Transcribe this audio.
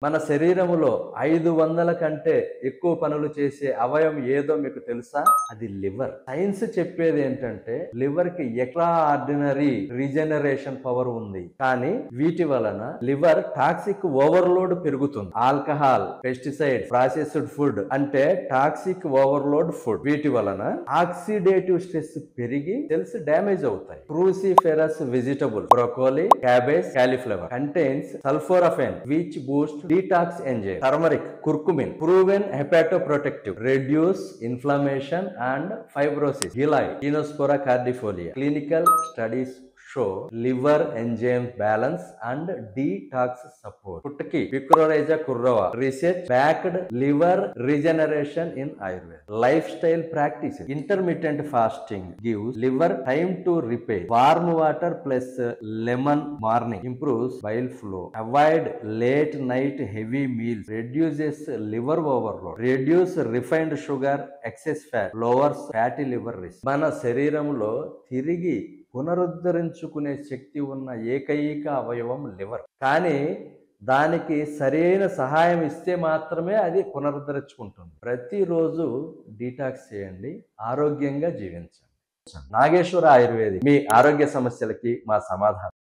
మన శరీరములో 500 కంటే ఎక్కువ పనులు చేసే అవయవం ఏదో మీకు తెలుసా? అది లివర్. సైన్స్ చెప్పేది ఏంటంటే లివర్ కి ఎక్స్ట్రా ఆర్డినరీ రీజనరేషన్ పవర్ ఉంది. కానీ వీటి వలన లివర్ టాక్సిక్ ఓవర్లోడ్ పెరుగుతుంది. ఆల్కహాల్, పెస్టిసైడ్, ప్రాసెస్డ్ ఫుడ్ అంటే టాక్సిక్ ఓవర్లోడ్ ఫుడ్. వీటి వలన ఆక్సిడేటివ్ స్ట్రెస్ పెరిగి సెల్స్ డ్యామేజ్ అవుతాయి. Cruciferous vegetable broccoli, cabbage, cauliflower contains sulforaphane which boost detox enzyme. Turmeric, curcumin, proven hepatoprotective, reduce inflammation and fibrosis. Gilai, Inospora cardifolia. Clinical studies show liver enzyme balance and detox support. Putki, Picorrhiza currova. Research backed liver regeneration in Ayurveda. Lifestyle practices. Intermittent fasting gives liver time to repair. Warm water plus lemon morning improves bile flow. Avoid late night heavy meals. Reduces liver overload. Reduce refined sugar, excess fat. Lowers fatty liver risk. మన శరీరంలో తిరిగి పునరుద్ధరించుకునే శక్తి ఉన్న ఏకైక అవయవం liver. కానీ దానికి సరైన సహాయం ఇస్తే మాత్రమే అది పునరుద్ధరించుకుంటుంది. ప్రతిరోజు డీటాక్స్ చేయండి, ఆరోగ్యంగా జీవించండి. నాగేశ్వర ఆయుర్వేది మీ ఆరోగ్య సమస్యలకి మా సమాధానం.